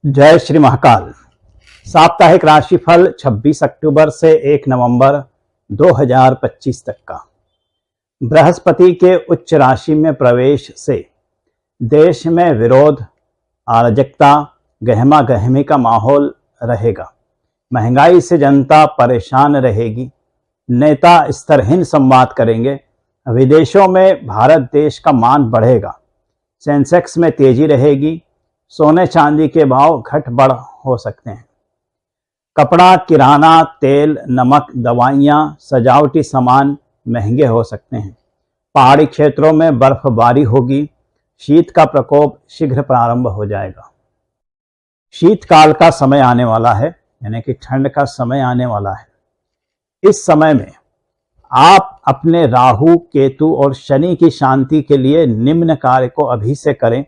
जय श्री महाकाल। साप्ताहिक राशिफल 26 अक्टूबर से 1 नवंबर 2025 तक का। बृहस्पति के उच्च राशि में प्रवेश से देश में विरोध, अराजकता, गहमा गहमी का माहौल रहेगा। महंगाई से जनता परेशान रहेगी। नेता स्तरहीन संवाद करेंगे। विदेशों में भारत देश का मान बढ़ेगा। सेंसेक्स में तेजी रहेगी। सोने चांदी के भाव घट बढ़ हो सकते हैं। कपड़ा, किराना, तेल, नमक, दवाइयाँ, सजावटी सामान महंगे हो सकते हैं। पहाड़ी क्षेत्रों में बर्फबारी होगी। शीत का प्रकोप शीघ्र प्रारंभ हो जाएगा। शीतकाल का समय आने वाला है, यानी कि ठंड का समय आने वाला है। इस समय में आप अपने राहु, केतु और शनि की शांति के लिए निम्न कार्य को अभी से करें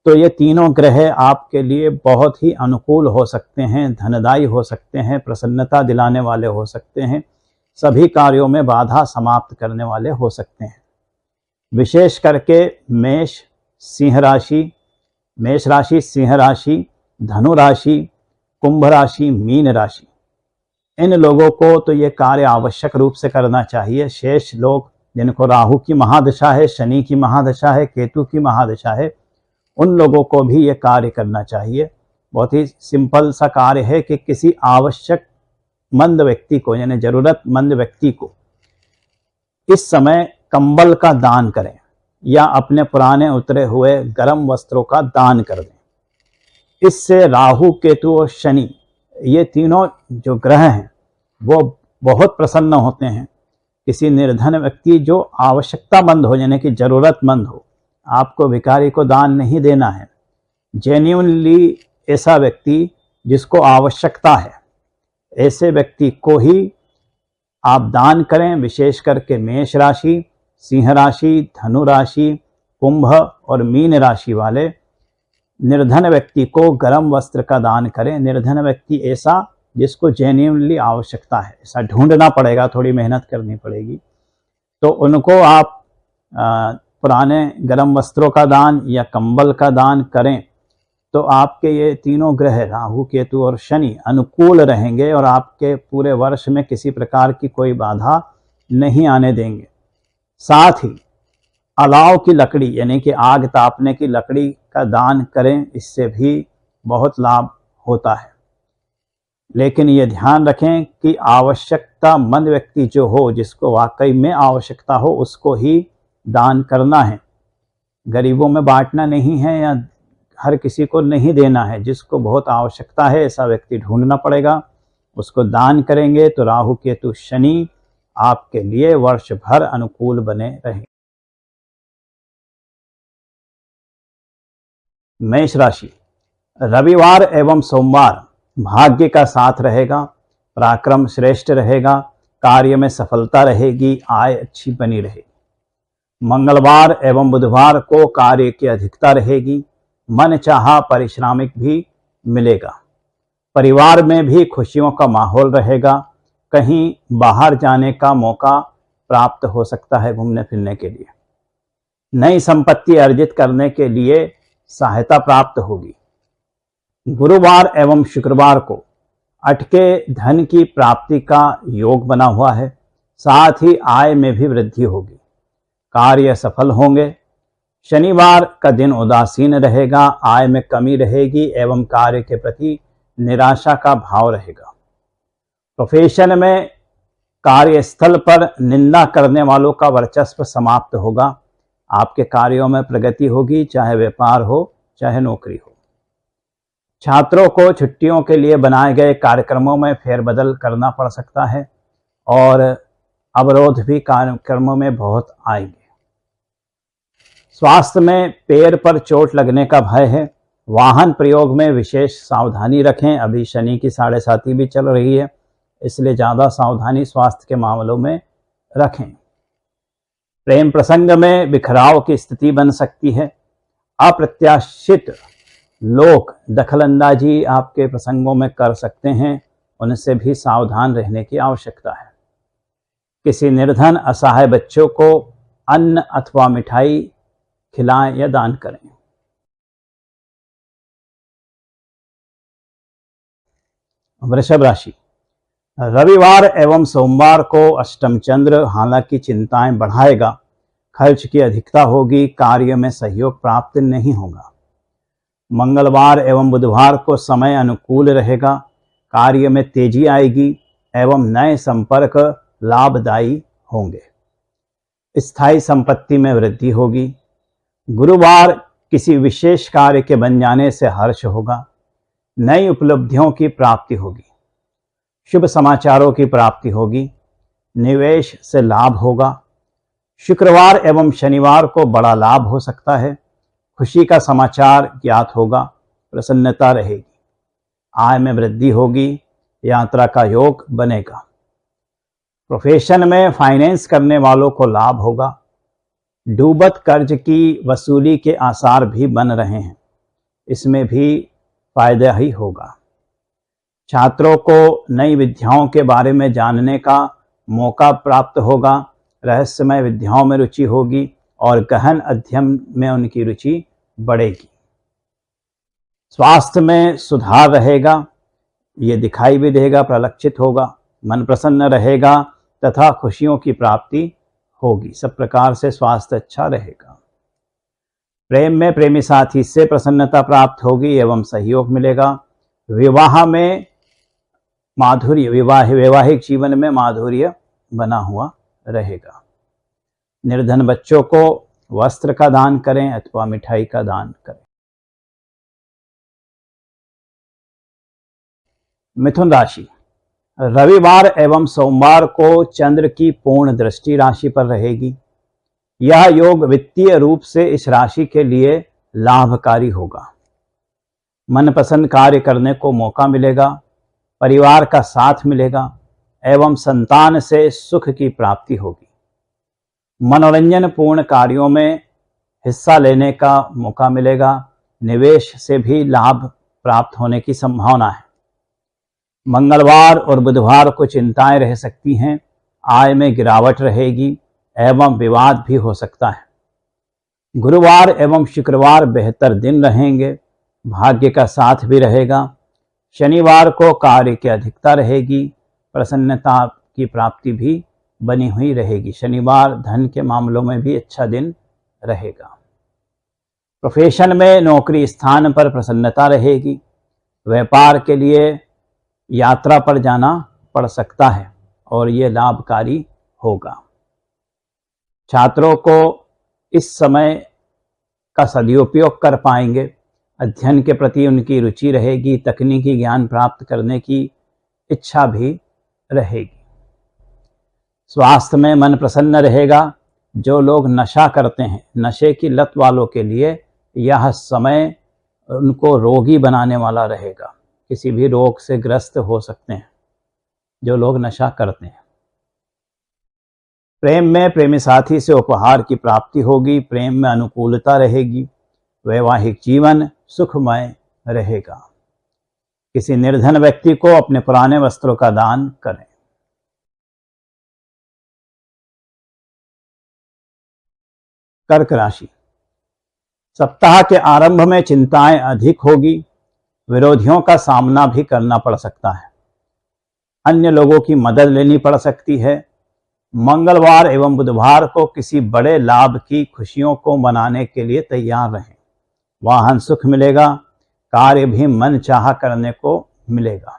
तो ये तीनों ग्रह आपके लिए बहुत ही अनुकूल हो सकते हैं, धनदायी हो सकते हैं, प्रसन्नता दिलाने वाले हो सकते हैं, सभी कार्यों में बाधा समाप्त करने वाले हो सकते हैं। विशेष करके मेष राशि, सिंह राशि, धनु राशि, कुंभ राशि, मीन राशि, इन लोगों को तो ये कार्य आवश्यक रूप से करना चाहिए। शेष लोग जिनको राहु की महादशा है, शनि की महादशा है, केतु की महादशा है, उन लोगों को भी ये कार्य करना चाहिए। बहुत ही सिंपल सा कार्य है कि किसी आवश्यकमंद व्यक्ति को, यानी जरूरतमंद व्यक्ति को इस समय कंबल का दान करें या अपने पुराने उतरे हुए गर्म वस्त्रों का दान कर दें। इससे राहु, केतु और शनि, ये तीनों जो ग्रह हैं वो बहुत प्रसन्न होते हैं। किसी निर्धन व्यक्ति जो आवश्यकतामंद हो, यानी कि जरूरतमंद हो, आपको भिखारी को दान नहीं देना है। जेन्युइनली ऐसा व्यक्ति जिसको आवश्यकता है, ऐसे व्यक्ति को ही आप दान करें। विशेष करके मेष राशि, सिंह राशि, धनु राशि, कुंभ और मीन राशि वाले निर्धन व्यक्ति को गर्म वस्त्र का दान करें। निर्धन व्यक्ति ऐसा जिसको जेन्युइनली आवश्यकता है, ऐसा ढूंढना पड़ेगा, थोड़ी मेहनत करनी पड़ेगी। तो उनको आप पुराने गर्म वस्त्रों का दान या कंबल का दान करें तो आपके ये तीनों ग्रह राहु, केतु और शनि अनुकूल रहेंगे और आपके पूरे वर्ष में किसी प्रकार की कोई बाधा नहीं आने देंगे। साथ ही अलाव की लकड़ी, यानी कि आग तापने की लकड़ी का दान करें, इससे भी बहुत लाभ होता है। लेकिन ये ध्यान रखें कि आवश्यकतामंद व्यक्ति जो हो, जिसको वाकई में आवश्यकता हो, उसको ही दान करना है। गरीबों में बांटना नहीं है या हर किसी को नहीं देना है। जिसको बहुत आवश्यकता है ऐसा व्यक्ति ढूंढना पड़ेगा, उसको दान करेंगे तो राहु, केतु, शनि आपके लिए वर्ष भर अनुकूल बने रहेंगे। मेष राशि, रविवार एवं सोमवार भाग्य का साथ रहेगा। पराक्रम श्रेष्ठ रहेगा। कार्य में सफलता रहेगी। आय अच्छी बनी रहेगी। मंगलवार एवं बुधवार को कार्य की अधिकता रहेगी। मन चाहा पारिश्रमिक भी मिलेगा। परिवार में भी खुशियों का माहौल रहेगा। कहीं बाहर जाने का मौका प्राप्त हो सकता है घूमने फिरने के लिए। नई संपत्ति अर्जित करने के लिए सहायता प्राप्त होगी। गुरुवार एवं शुक्रवार को अटके धन की प्राप्ति का योग बना हुआ है। साथ ही आय में भी वृद्धि होगी। कार्य सफल होंगे। शनिवार का दिन उदासीन रहेगा। आय में कमी रहेगी एवं कार्य के प्रति निराशा का भाव रहेगा। प्रोफेशन में कार्यस्थल पर निंदा करने वालों का वर्चस्व समाप्त होगा। आपके कार्यों में प्रगति होगी, चाहे व्यापार हो चाहे नौकरी हो। छात्रों को छुट्टियों के लिए बनाए गए कार्यक्रमों में फेरबदल करना पड़ सकता है और अवरोध भी कार्यक्रमों में बहुत आएंगे। स्वास्थ्य में पैर पर चोट लगने का भय है। वाहन प्रयोग में विशेष सावधानी रखें। अभी शनि की 7.5 भी चल रही है, इसलिए ज़्यादा सावधानी स्वास्थ्य के मामलों में रखें। प्रेम प्रसंग में बिखराव की स्थिति बन सकती है। अप्रत्याशित लोग दखलंदाजी आपके प्रसंगों में कर सकते हैं, उनसे भी सावधान रहने की आवश्यकता है। किसी निर्धन असहाय बच्चों को अन्न अथवा मिठाई खिलाएं या दान करें। वृषभ राशि, रविवार एवं सोमवार को अष्टम चंद्र हालांकि चिंताएं बढ़ाएगा, खर्च की अधिकता होगी, कार्य में सहयोग प्राप्त नहीं होगा। मंगलवार एवं बुधवार को समय अनुकूल रहेगा, कार्य में तेजी आएगी एवं नए संपर्क लाभदायी होंगे। स्थायी संपत्ति में वृद्धि होगी। गुरुवार किसी विशेष कार्य के बन जाने से हर्ष होगा। नई उपलब्धियों की प्राप्ति होगी। शुभ समाचारों की प्राप्ति होगी। निवेश से लाभ होगा। शुक्रवार एवं शनिवार को बड़ा लाभ हो सकता है। खुशी का समाचार ज्ञात होगा। प्रसन्नता रहेगी। आय में वृद्धि होगी। यात्रा का योग बनेगा। प्रोफेशन में फाइनेंस करने वालों को लाभ होगा। डूबत कर्ज की वसूली के आसार भी बन रहे हैं, इसमें भी फायदा ही होगा। छात्रों को नई विद्याओं के बारे में जानने का मौका प्राप्त होगा। रहस्यमय विद्याओं में रुचि होगी और गहन अध्ययन में उनकी रुचि बढ़ेगी। स्वास्थ्य में सुधार रहेगा, ये दिखाई भी देगा, प्रलक्षित होगा। मन प्रसन्न रहेगा तथा खुशियों की प्राप्ति होगी। सब प्रकार से स्वास्थ्य अच्छा रहेगा। प्रेम में प्रेमी साथी से प्रसन्नता प्राप्त होगी एवं सहयोग मिलेगा। विवाह में माधुर्य, वैवाहिक जीवन में माधुर्य बना हुआ रहेगा। निर्धन बच्चों को वस्त्र का दान करें अथवा मिठाई का दान करें। मिथुन राशि, रविवार एवं सोमवार को चंद्र की पूर्ण दृष्टि राशि पर रहेगी। यह योग वित्तीय रूप से इस राशि के लिए लाभकारी होगा। मनपसंद कार्य करने को मौका मिलेगा। परिवार का साथ मिलेगा एवं संतान से सुख की प्राप्ति होगी। मनोरंजन पूर्ण कार्यों में हिस्सा लेने का मौका मिलेगा। निवेश से भी लाभ प्राप्त होने की संभावना है। मंगलवार और बुधवार को चिंताएं रह सकती हैं। आय में गिरावट रहेगी एवं विवाद भी हो सकता है। गुरुवार एवं शुक्रवार बेहतर दिन रहेंगे। भाग्य का साथ भी रहेगा। शनिवार को कार्य की अधिकता रहेगी। प्रसन्नता की प्राप्ति भी बनी हुई रहेगी। शनिवार धन के मामलों में भी अच्छा दिन रहेगा। प्रोफेशन में नौकरी स्थान पर प्रसन्नता रहेगी। व्यापार के लिए यात्रा पर जाना पड़ सकता है और ये लाभकारी होगा। छात्रों को इस समय का सदुपयोग कर पाएंगे। अध्ययन के प्रति उनकी रुचि रहेगी। तकनीकी ज्ञान प्राप्त करने की इच्छा भी रहेगी। स्वास्थ्य में मन प्रसन्न रहेगा। जो लोग नशा करते हैं, नशे की लत वालों के लिए यह समय उनको रोगी बनाने वाला रहेगा। किसी भी रोग से ग्रस्त हो सकते हैं जो लोग नशा करते हैं। प्रेम में प्रेमी साथी से उपहार की प्राप्ति होगी। प्रेम में अनुकूलता रहेगी। वैवाहिक जीवन सुखमय रहेगा। किसी निर्धन व्यक्ति को अपने पुराने वस्त्रों का दान करें। कर्क राशि, सप्ताह के आरंभ में चिंताएं अधिक होगी। विरोधियों का सामना भी करना पड़ सकता है। अन्य लोगों की मदद लेनी पड़ सकती है। मंगलवार एवं बुधवार को किसी बड़े लाभ की खुशियों को मनाने के लिए तैयार रहें। वाहन सुख मिलेगा। कार्य भी मन चाहा करने को मिलेगा।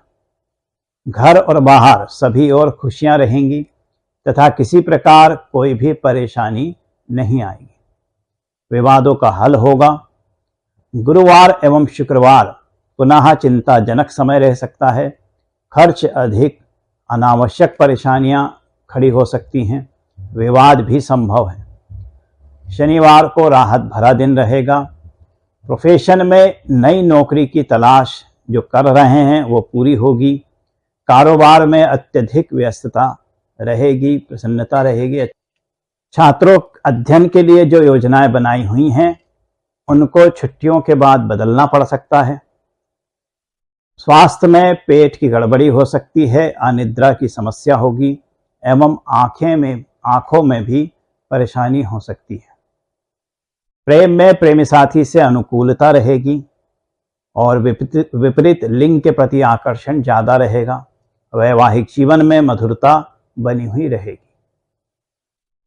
घर और बाहर सभी ओर खुशियां रहेंगी तथा किसी प्रकार कोई भी परेशानी नहीं आएगी। विवादों का हल होगा। गुरुवार एवं शुक्रवार पुनः चिंताजनक समय रह सकता है। खर्च अधिक, अनावश्यक परेशानियां खड़ी हो सकती हैं। विवाद भी संभव है। शनिवार को राहत भरा दिन रहेगा। प्रोफेशन में नई नौकरी की तलाश जो कर रहे हैं वो पूरी होगी। कारोबार में अत्यधिक व्यस्तता रहेगी। प्रसन्नता रहेगी। छात्रों अध्ययन के लिए जो योजनाएं बनाई हुई हैं उनको छुट्टियों के बाद बदलना पड़ सकता है। स्वास्थ्य में पेट की गड़बड़ी हो सकती है। अनिद्रा की समस्या होगी एवं आंखों में भी परेशानी हो सकती है। प्रेम में प्रेमी साथी से अनुकूलता रहेगी और विपरीत लिंग के प्रति आकर्षण ज़्यादा रहेगा। वैवाहिक जीवन में मधुरता बनी हुई रहेगी।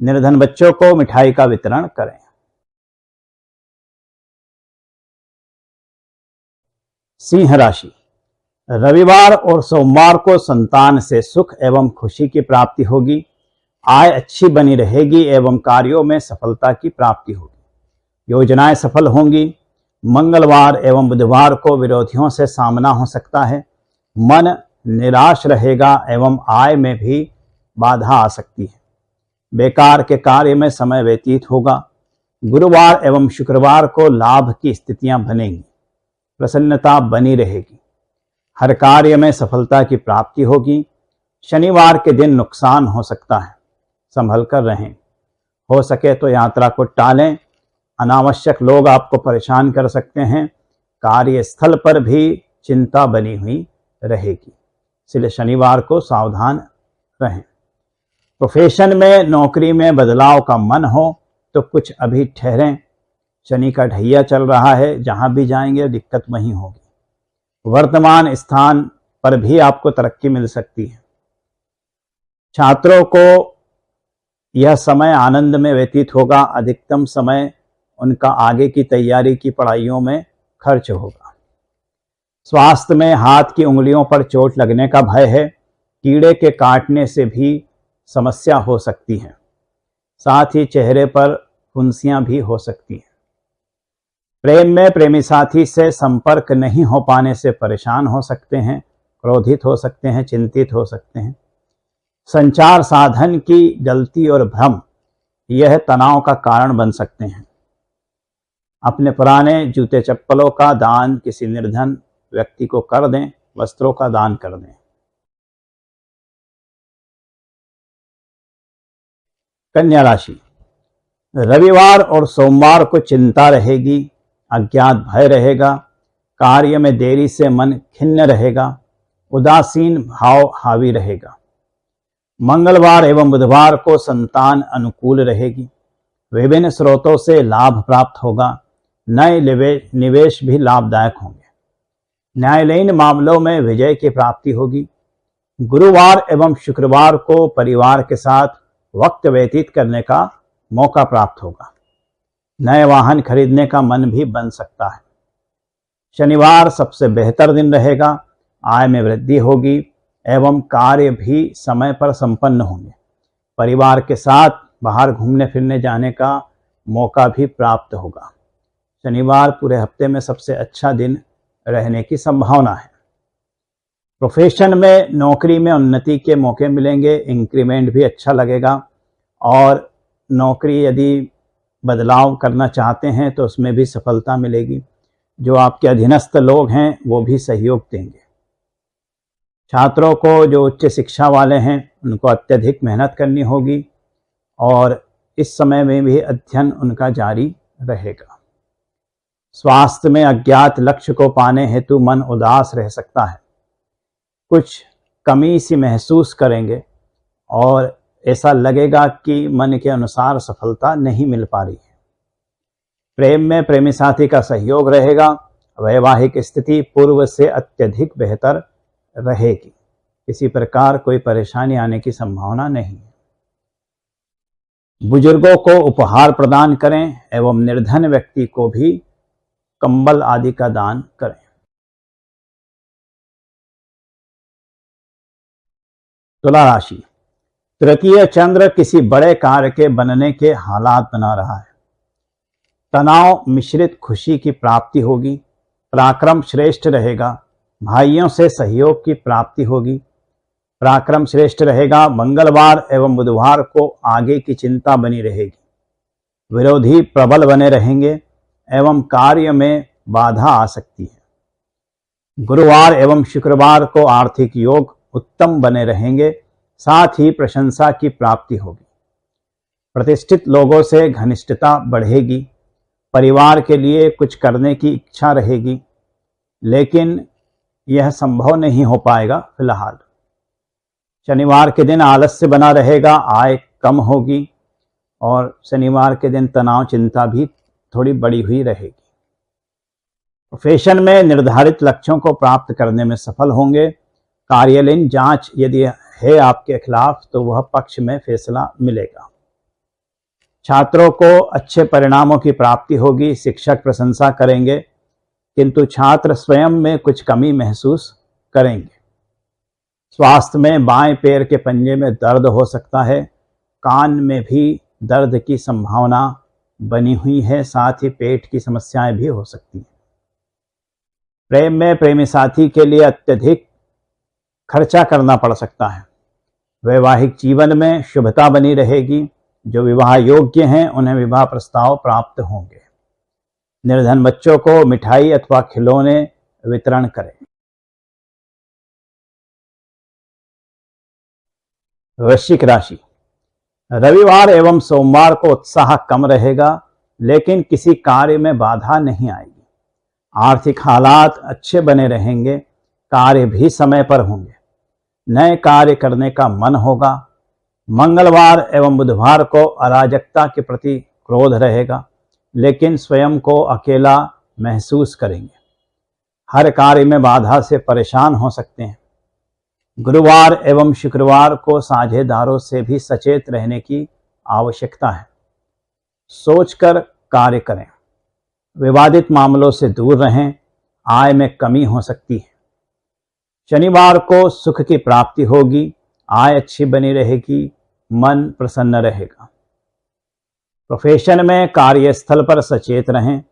निर्धन बच्चों को मिठाई का वितरण करें। सिंह राशि, रविवार और सोमवार को संतान से सुख एवं खुशी की प्राप्ति होगी। आय अच्छी बनी रहेगी एवं कार्यों में सफलता की प्राप्ति होगी। योजनाएं सफल होंगी। मंगलवार एवं बुधवार को विरोधियों से सामना हो सकता है। मन निराश रहेगा एवं आय में भी बाधा आ सकती है। बेकार के कार्य में समय व्यतीत होगा। गुरुवार एवं शुक्रवार को लाभ की स्थितियां बनेंगी। प्रसन्नता बनी रहेगी। हर कार्य में सफलता की प्राप्ति होगी। शनिवार के दिन नुकसान हो सकता है, संभल कर रहें। हो सके तो यात्रा को टालें। अनावश्यक लोग आपको परेशान कर सकते हैं। कार्यस्थल पर भी चिंता बनी हुई रहेगी, इसलिए शनिवार को सावधान रहें। प्रोफेशन में, नौकरी में बदलाव का मन हो तो कुछ अभी ठहरें। शनि का ढैया चल रहा है, जहां भी जाएंगे दिक्कत वहीं होगी। वर्तमान स्थान पर भी आपको तरक्की मिल सकती है। छात्रों को यह समय आनंद में व्यतीत होगा। अधिकतम समय उनका आगे की तैयारी की पढ़ाइयों में खर्च होगा। स्वास्थ्य में हाथ की उंगलियों पर चोट लगने का भय है। कीड़े के काटने से भी समस्या हो सकती है। साथ ही चेहरे पर फुंसियां भी हो सकती हैं। प्रेम में प्रेमी साथी से संपर्क नहीं हो पाने से परेशान हो सकते हैं, क्रोधित हो सकते हैं, चिंतित हो सकते हैं। संचार साधन की गलती और भ्रम यह तनाव का कारण बन सकते हैं। अपने पुराने जूते चप्पलों का दान किसी निर्धन व्यक्ति को कर दें। वस्त्रों का दान कर दें। कन्या राशि, रविवार और सोमवार को चिंता रहेगी। अज्ञात भय रहेगा। कार्य में देरी से मन खिन्न रहेगा। उदासीन भाव हावी रहेगा। मंगलवार एवं बुधवार को संतान अनुकूल रहेगी। विभिन्न स्रोतों से लाभ प्राप्त होगा। नए निवेश भी लाभदायक होंगे। न्यायालयीन मामलों में विजय की प्राप्ति होगी। गुरुवार एवं शुक्रवार को परिवार के साथ वक्त व्यतीत करने का मौका प्राप्त होगा। नए वाहन खरीदने का मन भी बन सकता है। शनिवार सबसे बेहतर दिन रहेगा। आय में वृद्धि होगी एवं कार्य भी समय पर संपन्न होंगे। परिवार के साथ बाहर घूमने फिरने जाने का मौका भी प्राप्त होगा। शनिवार पूरे हफ्ते में सबसे अच्छा दिन रहने की संभावना है। प्रोफेशन में, नौकरी में उन्नति के मौके मिलेंगे। इंक्रीमेंट भी अच्छा लगेगा और नौकरी यदि बदलाव करना चाहते हैं तो उसमें भी सफलता मिलेगी। जो आपके अधीनस्थ लोग हैं वो भी सहयोग देंगे। छात्रों को, जो उच्च शिक्षा वाले हैं, उनको अत्यधिक मेहनत करनी होगी और इस समय में भी अध्ययन उनका जारी रहेगा। स्वास्थ्य में अज्ञात लक्ष्य को पाने हेतु मन उदास रह सकता है। कुछ कमी सी महसूस करेंगे और ऐसा लगेगा कि मन के अनुसार सफलता नहीं मिल पा रही है। प्रेम में प्रेमी साथी का सहयोग रहेगा। वैवाहिक स्थिति पूर्व से अत्यधिक बेहतर रहेगी। किसी प्रकार कोई परेशानी आने की संभावना नहीं है। बुजुर्गों को उपहार प्रदान करें एवं निर्धन व्यक्ति को भी कंबल आदि का दान करें। तुला राशि, तृतीय चंद्र किसी बड़े कार्य के बनने के हालात बना रहा है। तनाव मिश्रित खुशी की प्राप्ति होगी। पराक्रम श्रेष्ठ रहेगा। भाइयों से सहयोग की प्राप्ति होगी। पराक्रम श्रेष्ठ रहेगा। मंगलवार एवं बुधवार को आगे की चिंता बनी रहेगी। विरोधी प्रबल बने रहेंगे एवं कार्य में बाधा आ सकती है। गुरुवार एवं शुक्रवार को आर्थिक योग उत्तम बने रहेंगे। साथ ही प्रशंसा की प्राप्ति होगी। प्रतिष्ठित लोगों से घनिष्ठता बढ़ेगी। परिवार के लिए कुछ करने की इच्छा रहेगी, लेकिन यह संभव नहीं हो पाएगा फिलहाल। शनिवार के दिन आलस्य बना रहेगा। आय कम होगी और शनिवार के दिन तनाव चिंता भी थोड़ी बढ़ी हुई रहेगी। प्रोफेशन में निर्धारित लक्ष्यों को प्राप्त करने में सफल होंगे। कार्यालयीन जांच यदि है आपके खिलाफ तो वह पक्ष में फैसला मिलेगा। छात्रों को अच्छे परिणामों की प्राप्ति होगी। शिक्षक प्रशंसा करेंगे, किंतु छात्र स्वयं में कुछ कमी महसूस करेंगे। स्वास्थ्य में बाएं पैर के पंजे में दर्द हो सकता है। कान में भी दर्द की संभावना बनी हुई है, साथ ही पेट की समस्याएं भी हो सकती हैं। प्रेम में प्रेमी साथी के लिए अत्यधिक खर्चा करना पड़ सकता है। वैवाहिक जीवन में शुभता बनी रहेगी। जो विवाह योग्य हैं उन्हें विवाह प्रस्ताव प्राप्त होंगे। निर्धन बच्चों को मिठाई अथवा खिलौने वितरण करें। वृश्चिक राशि, रविवार एवं सोमवार को उत्साह कम रहेगा, लेकिन किसी कार्य में बाधा नहीं आएगी। आर्थिक हालात अच्छे बने रहेंगे। कार्य भी समय पर होंगे। नए कार्य करने का मन होगा। मंगलवार एवं बुधवार को अराजकता के प्रति क्रोध रहेगा, लेकिन स्वयं को अकेला महसूस करेंगे। हर कार्य में बाधा से परेशान हो सकते हैं। गुरुवार एवं शुक्रवार को साझेदारों से भी सचेत रहने की आवश्यकता है। सोचकर कार्य करें। विवादित मामलों से दूर रहें। आय में कमी हो सकती है। शनिवार को सुख की प्राप्ति होगी। आय अच्छी बनी रहेगी। मन प्रसन्न रहेगा। प्रोफेशन में कार्यस्थल पर सचेत रहें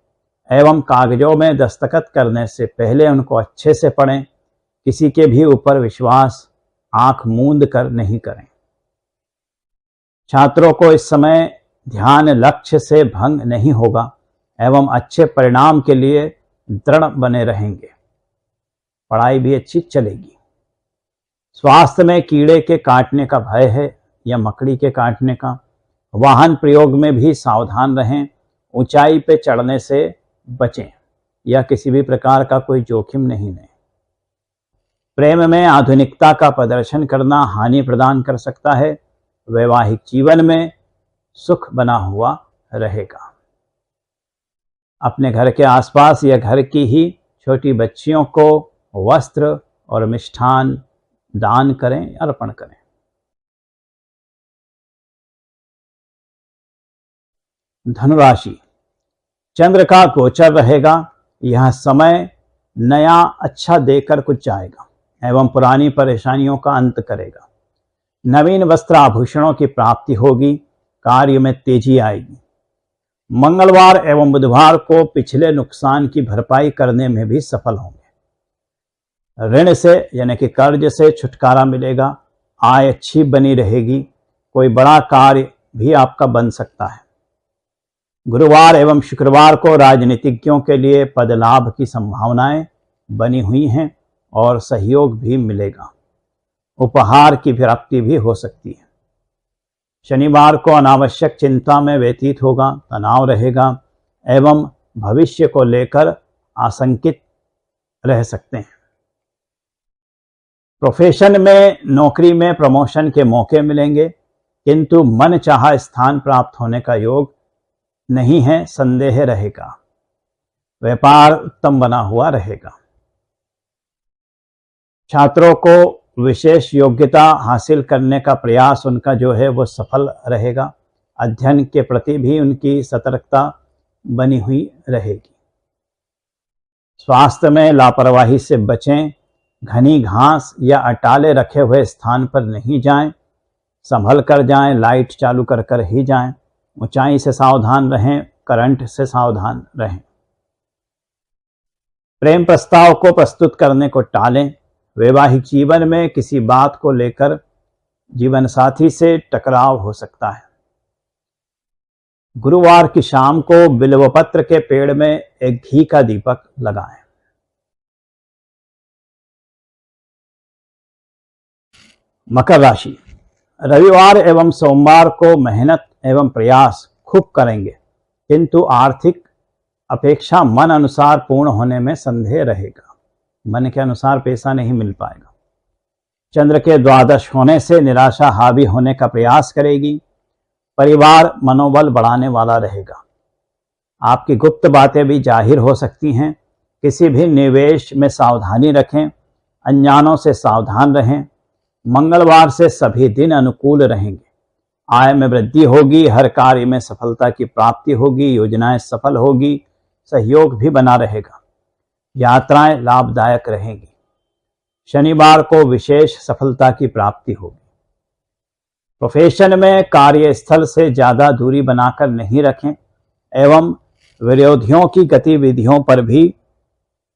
एवं कागजों में दस्तखत करने से पहले उनको अच्छे से पढ़ें। किसी के भी ऊपर विश्वास आंख मूंद कर नहीं करें। छात्रों को इस समय ध्यान लक्ष्य से भंग नहीं होगा एवं अच्छे परिणाम के लिए दृढ़ बने रहेंगे। पढ़ाई भी अच्छी चलेगी। स्वास्थ्य में कीड़े के काटने का भय है या मकड़ी के काटने का। वाहन प्रयोग में भी सावधान रहें। ऊंचाई पे चढ़ने से बचें या किसी भी प्रकार का कोई जोखिम नहीं लें। प्रेम में आधुनिकता का प्रदर्शन करना हानि प्रदान कर सकता है। वैवाहिक जीवन में सुख बना हुआ रहेगा। अपने घर के आसपास या घर की ही छोटी बच्चियों को वस्त्र और मिष्ठान दान करें, अर्पण करें। धनुराशि, चंद्र का गोचर रहेगा। यह समय नया अच्छा देकर कुछ जाएगा एवं पुरानी परेशानियों का अंत करेगा। नवीन वस्त्र आभूषणों की प्राप्ति होगी। कार्य में तेजी आएगी। मंगलवार एवं बुधवार को पिछले नुकसान की भरपाई करने में भी सफल होंगे। ऋण से यानी कि कर्ज से छुटकारा मिलेगा। आय अच्छी बनी रहेगी। कोई बड़ा कार्य भी आपका बन सकता है। गुरुवार एवं शुक्रवार को राजनीतिज्ञों के लिए पद लाभ की संभावनाएं बनी हुई हैं और सहयोग भी मिलेगा। उपहार की प्राप्ति भी हो सकती है। शनिवार को अनावश्यक चिंता में व्यतीत होगा। तनाव रहेगा एवं भविष्य को लेकर आशंकित रह सकते हैं। प्रोफेशन में नौकरी में प्रमोशन के मौके मिलेंगे, किंतु मन चाहा स्थान प्राप्त होने का योग नहीं है। संदेह रहेगा। व्यापार उत्तम बना हुआ रहेगा। छात्रों को विशेष योग्यता हासिल करने का प्रयास उनका जो है वो सफल रहेगा। अध्ययन के प्रति भी उनकी सतर्कता बनी हुई रहेगी। स्वास्थ्य में लापरवाही से बचें। घनी घास या अटाले रखे हुए स्थान पर नहीं जाएं। संभल कर जाएं। लाइट चालू कर कर ही जाएं। ऊंचाई से सावधान रहें। करंट से सावधान रहें। प्रेम प्रस्ताव को प्रस्तुत करने को टालें। वैवाहिक जीवन में किसी बात को लेकर जीवन साथी से टकराव हो सकता है। गुरुवार की शाम को बिल्वपत्र के पेड़ में एक घी का दीपक लगाएं। मकर राशि, रविवार एवं सोमवार को मेहनत एवं प्रयास खूब करेंगे, किंतु आर्थिक अपेक्षा मन अनुसार पूर्ण होने में संदेह रहेगा। मन के अनुसार पैसा नहीं मिल पाएगा। चंद्र के द्वादश होने से निराशा हावी होने का प्रयास करेगी। परिवार मनोबल बढ़ाने वाला रहेगा। आपकी गुप्त बातें भी जाहिर हो सकती हैं। किसी भी निवेश में सावधानी रखें, अनजानों से सावधान रहें। मंगलवार से सभी दिन अनुकूल रहेंगे। आय में वृद्धि होगी, हर कार्य में सफलता की प्राप्ति होगी, योजनाएं सफल होगी, सहयोग भी बना रहेगा, यात्राएं लाभदायक रहेंगी। शनिवार को विशेष सफलता की प्राप्ति होगी। प्रोफेशन में कार्यस्थल से ज्यादा दूरी बनाकर नहीं रखें एवं विरोधियों की गतिविधियों पर भी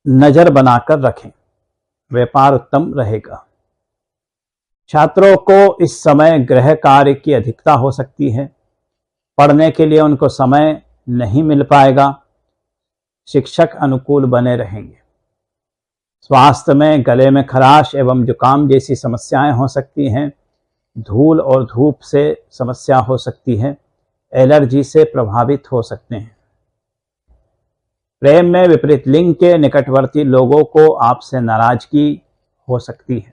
नजर बनाकर रखें। व्यापार उत्तम रहेगा। छात्रों को इस समय गृह कार्य की अधिकता हो सकती है। पढ़ने के लिए उनको समय नहीं मिल पाएगा। शिक्षक अनुकूल बने रहेंगे। स्वास्थ्य में गले में खराश एवं जुकाम जैसी समस्याएं हो सकती हैं। धूल और धूप से समस्या हो सकती है। एलर्जी से प्रभावित हो सकते हैं। प्रेम में विपरीत लिंग के निकटवर्ती लोगों को आपसे नाराजगी हो सकती है।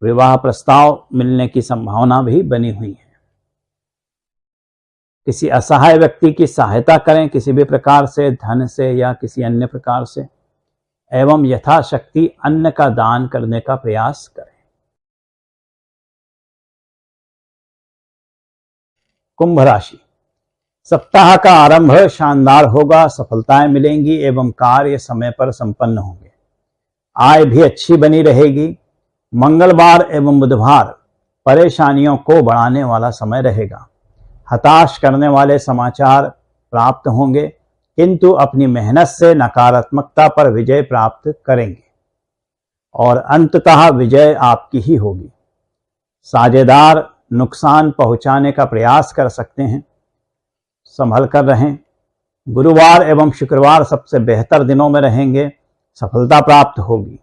विवाह प्रस्ताव मिलने की संभावना भी बनी हुई है। किसी असहाय व्यक्ति की सहायता करें, किसी भी प्रकार से, धन से या किसी अन्य प्रकार से, एवं यथाशक्ति अन्न का दान करने का प्रयास करें। कुंभ राशि, सप्ताह का आरंभ शानदार होगा। सफलताएं मिलेंगी एवं कार्य समय पर संपन्न होंगे। आय भी अच्छी बनी रहेगी। मंगलवार एवं बुधवार परेशानियों को बढ़ाने वाला समय रहेगा। हताश करने वाले समाचार प्राप्त होंगे, किंतु अपनी मेहनत से नकारात्मकता पर विजय प्राप्त करेंगे और अंततः विजय आपकी ही होगी। साझेदार नुकसान पहुंचाने का प्रयास कर सकते हैं, संभल कर रहें। गुरुवार एवं शुक्रवार सबसे बेहतर दिनों में रहेंगे। सफलता प्राप्त होगी।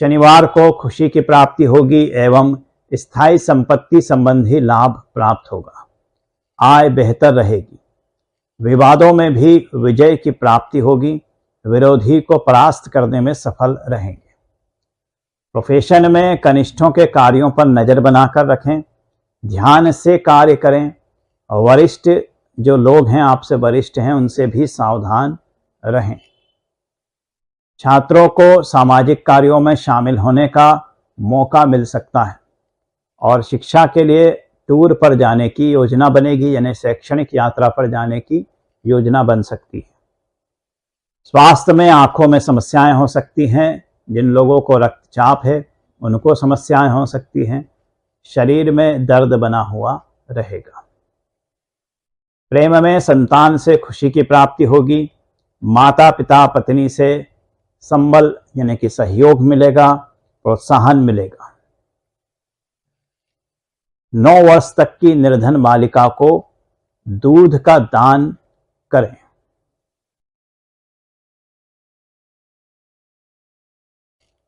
शनिवार को खुशी की प्राप्ति होगी एवं स्थायी संपत्ति संबंधी लाभ प्राप्त होगा। आय बेहतर रहेगी। विवादों में भी विजय की प्राप्ति होगी। विरोधी को परास्त करने में सफल रहेंगे। प्रोफेशन में कनिष्ठों के कार्यों पर नजर बनाकर रखें। ध्यान से कार्य करें। वरिष्ठ जो लोग हैं, आपसे वरिष्ठ हैं, उनसे भी सावधान रहें। छात्रों को सामाजिक कार्यों में शामिल होने का मौका मिल सकता है और शिक्षा के लिए टूर पर जाने की योजना बनेगी, यानी शैक्षणिक यात्रा पर जाने की योजना बन सकती है। स्वास्थ्य में आंखों में समस्याएं हो सकती हैं। जिन लोगों को रक्तचाप है उनको समस्याएं हो सकती हैं। शरीर में दर्द बना हुआ रहेगा। प्रेम में संतान से खुशी की प्राप्ति होगी। माता पिता पत्नी से संबल यानी कि सहयोग मिलेगा, प्रोत्साहन मिलेगा। 9 वर्ष तक की निर्धन बालिका को दूध का दान करें।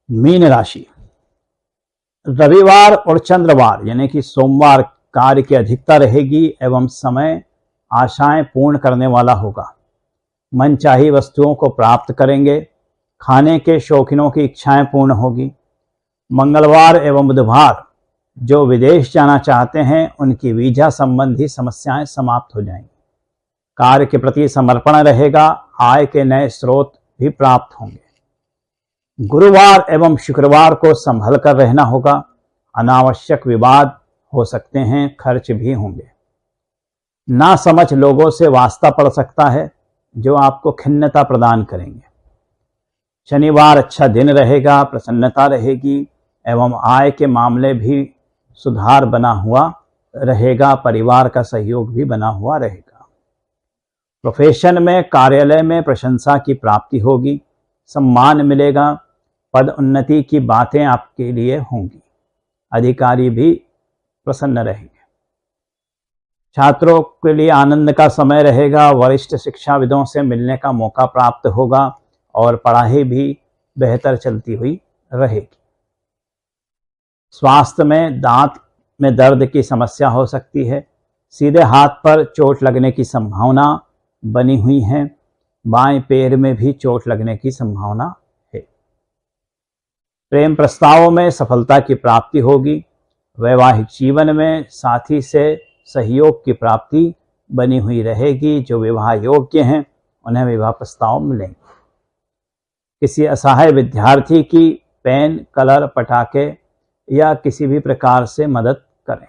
मीन राशि, रविवार और चंद्रवार यानी कि सोमवार कार्य की अधिकता रहेगी एवं समय आशाएं पूर्ण करने वाला होगा। मनचाही वस्तुओं को प्राप्त करेंगे। खाने के शौकीनों की इच्छाएं पूर्ण होगी। मंगलवार एवं बुधवार जो विदेश जाना चाहते हैं उनकी वीजा संबंधी समस्याएं समाप्त हो जाएंगी। कार्य के प्रति समर्पण रहेगा। आय के नए स्रोत भी प्राप्त होंगे। गुरुवार एवं शुक्रवार को संभल कर रहना होगा। अनावश्यक विवाद हो सकते हैं, खर्च भी होंगे। ना समझ लोगों से वास्ता पड़ सकता है जो आपको खिन्नता प्रदान करेंगे। शनिवार अच्छा दिन रहेगा, प्रसन्नता रहेगी एवं आय के मामले भी सुधार बना हुआ रहेगा। परिवार का सहयोग भी बना हुआ रहेगा। प्रोफेशन में कार्यालय में प्रशंसा की प्राप्ति होगी। सम्मान मिलेगा। पद उन्नति की बातें आपके लिए होंगी। अधिकारी भी प्रसन्न रहेंगे। छात्रों के लिए आनंद का समय रहेगा। वरिष्ठ शिक्षाविदों से मिलने का मौका प्राप्त होगा और पढ़ाई भी बेहतर चलती हुई रहेगी। स्वास्थ्य में दांत में दर्द की समस्या हो सकती है। सीधे हाथ पर चोट लगने की संभावना बनी हुई है। बाएं पैर में भी चोट लगने की संभावना है। प्रेम प्रस्तावों में सफलता की प्राप्ति होगी। वैवाहिक जीवन में साथी से सहयोग की प्राप्ति बनी हुई रहेगी। जो विवाह योग्य हैं उन्हें विवाह प्रस्ताव मिलेंगे। किसी असहाय विद्यार्थी की पेन, कलर, पटाखे या किसी भी प्रकार से मदद करें।